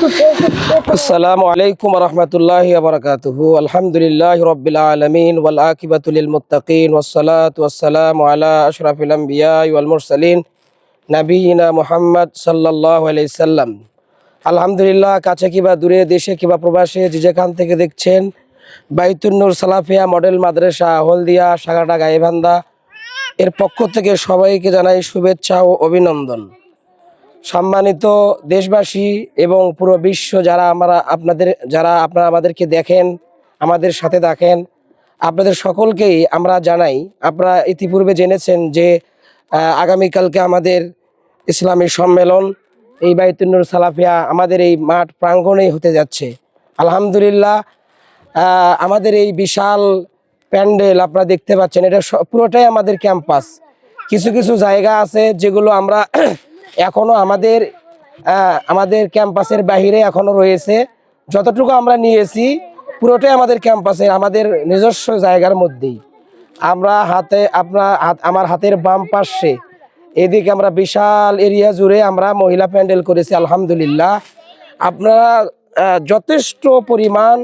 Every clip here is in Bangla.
আসসালামু আলাইকুম রহমতুল্লাহি ওয়া বারাকাতুহু। আলহামদুলিল্লাহি রাব্বিল আলামিন ওয়াল আকিবাতু লিল মুত্তাকিন ওয়াসসালাতু ওয়াসসালামু আলা আশরাফিল আমবিয়া ওয়াল মুরসালিন নবিয়িনা মুহাম্মদ সাল্লাল্লাহু আলাইহি সাল্লাম। আলহামদুলিল্লাহ, কাছে কিবা দূরে, দেশে কিবা প্রবাসে, যে যেখান থেকে দেখছেন, বাইতুন নূর সালাফিয়া মডেল মাদ্রাসা হলদিয়া সাগাটা গাইবান্ধা এর পক্ষ থেকে সবাইকে জানাই শুভেচ্ছা ও অভিনন্দন। সম্মানিত দেশবাসী এবং পুরো বিশ্ব যারা আপনারা আমাদেরকে দেখেন, আমাদের সাথে দেখেন, আপনাদের সকলকেই আমরা জানাই, আপনারা ইতিপূর্বে জেনেছেন যে আগামীকালকে আমাদের ইসলামী সম্মেলন এই বাইতুন নূর সালাফিয়া আমাদের এই মাঠ প্রাঙ্গণেই হতে যাচ্ছে। আলহামদুলিল্লাহ, আমাদের এই বিশাল প্যান্ডেল আপনারা দেখতে পাচ্ছেন, এটা পুরোটাই আমাদের ক্যাম্পাস। কিছু কিছু জায়গা আছে যেগুলো আমরা এখনো আমাদের ক্যাম্পাসের বাহিরে এখনো রয়েছে। যতটুকু আমরা নিয়েছি পুরোটাই আমাদের ক্যাম্পাসের, আমাদের নিজস্ব জায়গার মধ্যেই। আমরা আমার হাতের বাম পাশে এদিকে আমরা বিশাল এরিয়া জুড়ে আমরা মহিলা প্যান্ডেল করেছি। আলহামদুলিল্লাহ, আপনারা যথেষ্ট পরিমাণ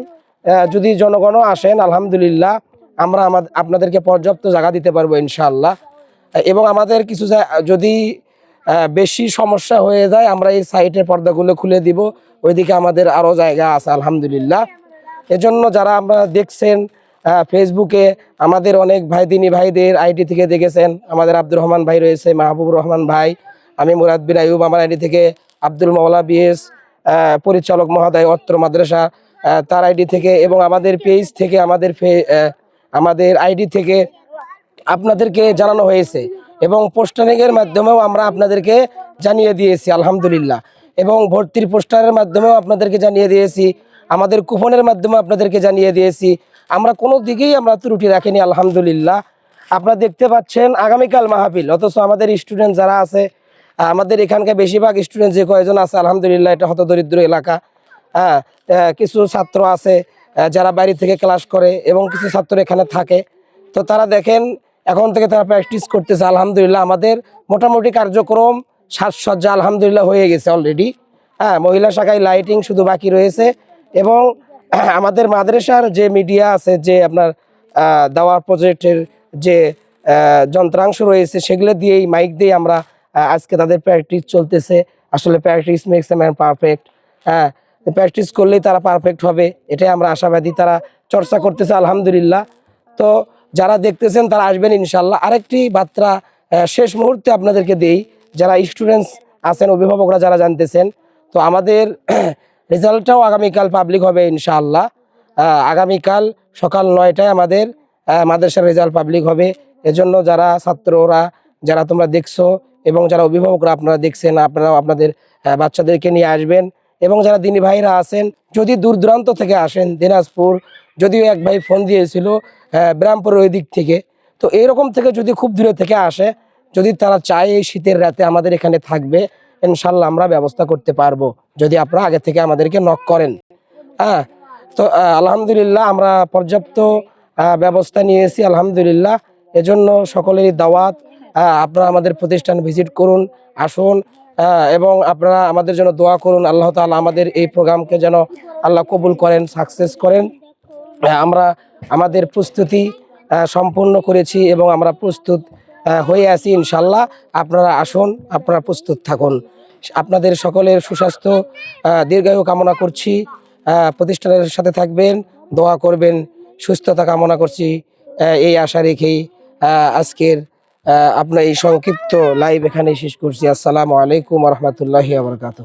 যদি জনগণও আসেন, আলহামদুলিল্লাহ আমরা আপনাদেরকে পর্যাপ্ত জায়গা দিতে পারবো ইনশাআল্লাহ। এবং আমাদের কিছু যদি বেশি সমস্যা হয়ে যায়, আমরা এই সাইটের পর্দাগুলো খুলে দিব, ওইদিকে আমাদের আরও জায়গা আছে আলহামদুলিল্লাহ। এজন্য যারা আমরা দেখছেন ফেসবুকে, আমাদের অনেক দিনী ভাইদের আইডি থেকে দেখেছেন, আমাদের আব্দুর রহমান ভাই রয়েছে, মাহবুবুর রহমান ভাই, আমি মুরাদ বিন আইয়ুব, আমার আইডি থেকে আব্দুল মাওলা বিএস পরিচালক মহোদয় অত্র মাদ্রাসা, তার আইডি থেকে, এবং আমাদের পেজ থেকে, আমাদের আইডি থেকে আপনাদেরকে জানানো হয়েছে, এবং পোস্টারিংয়ের মাধ্যমেও আমরা আপনাদেরকে জানিয়ে দিয়েছি আলহামদুলিল্লাহ, এবং ভর্তির পোস্টারের মাধ্যমেও আপনাদেরকে জানিয়ে দিয়েছি, আমাদের কুপনের মাধ্যমে আপনাদেরকে জানিয়ে দিয়েছি। আমরা কোনো দিকেই আমরা ত্রুটি রাখিনি আলহামদুলিল্লাহ। আপনারা দেখতে পাচ্ছেন আগামীকাল মাহফিল, অথচ আমাদের স্টুডেন্ট যারা আছে, আমাদের এখানকার বেশিরভাগ স্টুডেন্ট যে কয়েকজন আছে, আলহামদুলিল্লাহ এটা হতদরিদ্র এলাকা। কিছু ছাত্র আছে যারা বাইরে থেকে ক্লাস করে, এবং কিছু ছাত্র এখানে থাকে। তো তারা দেখেন এখন থেকে তারা প্র্যাকটিস করতেছে। আলহামদুলিল্লাহ, আমাদের মোটামুটি কার্যক্রম সাজসজ্জা আলহামদুলিল্লাহ হয়ে গেছে অলরেডি। মহিলা শাখায় লাইটিং শুধু বাকি রয়েছে, এবং আমাদের মাদ্রাসার যে মিডিয়া আছে, যে আপনার দাওয়ার প্রজেক্টের যে যন্ত্রাংশ রয়েছে, সেগুলো দিয়েই, মাইক দিয়ে আমরা আজকে তাদের প্র্যাকটিস চলতেছে। আসলে practice makes a man perfect. Practice করলেই তারা পারফেক্ট হবে, এটাই আমরা আশাবাদী। তারা চর্চা করতেছে আলহামদুলিল্লাহ। তো যারা দেখতেছেন তারা আসবেন ইনশাল্লাহ। আরেকটি বার্তা শেষ মুহূর্তে আপনাদেরকে দেই, যারা স্টুডেন্টস আছেন, অভিভাবকরা যারা জানতেছেন, তো আমাদের রেজাল্টটাও আগামীকাল পাবলিক হবে ইনশাআল্লাহ। আগামীকাল সকাল 9টায় আমাদের মাদ্রাসার রেজাল্ট পাবলিক হবে। এজন্য যারা ছাত্ররা, যারা তোমরা দেখছো, এবং যারা অভিভাবকরা আপনারা দেখছেন, আপনারাও আপনাদের বাচ্চাদেরকে নিয়ে আসবেন। এবং যারা দিনী ভাইরা আছেন, যদি দূর দূরান্ত থেকে আসেন, দিনাজপুর, যদিও এক ভাই ফোন দিয়েছিল ব্রাহ্মপুরের ওই দিক থেকে, তো এইরকম থেকে যদি খুব দূরে থেকে আসে, যদি তারা চায় এই শীতের রাতে আমাদের এখানে থাকবে, ইনশাল্লাহ আমরা ব্যবস্থা করতে পারবো, যদি আপনারা আগে থেকে আমাদেরকে নক করেন। তো আলহামদুলিল্লাহ আমরা পর্যাপ্ত ব্যবস্থা নিয়েছি আলহামদুলিল্লাহ। এজন্য সকলেরই দাওয়াত, আপনারা আমাদের প্রতিষ্ঠান ভিজিট করুন, আসুন, এবং আপনারা আমাদের জন্য দোয়া করুন। আল্লাহ তাআলা আমাদের এই প্রোগ্রামকে যেন আল্লাহ কবুল করেন, সাকসেস করেন। আমরা আমাদের প্রস্তুতি সম্পূর্ণ করেছি, এবং আমরা প্রস্তুত হয়ে আছি ইনশাল্লাহ। আপনারা আসুন, আপনারা প্রস্তুত থাকুন। আপনাদের সকলের সুস্বাস্থ্য দীর্ঘায়ু কামনা করছি। প্রতিষ্ঠানের সাথে থাকবেন, দোয়া করবেন, সুস্থতা কামনা করছি, এই আশা রেখেই আজকের আপনার এই সংক্ষিপ্ত লাইভ এখানে শেষ করছি। আসসালামু আলাইকুম ওয়া রাহমাতুল্লাহি ওয়া বারাকাতুহু।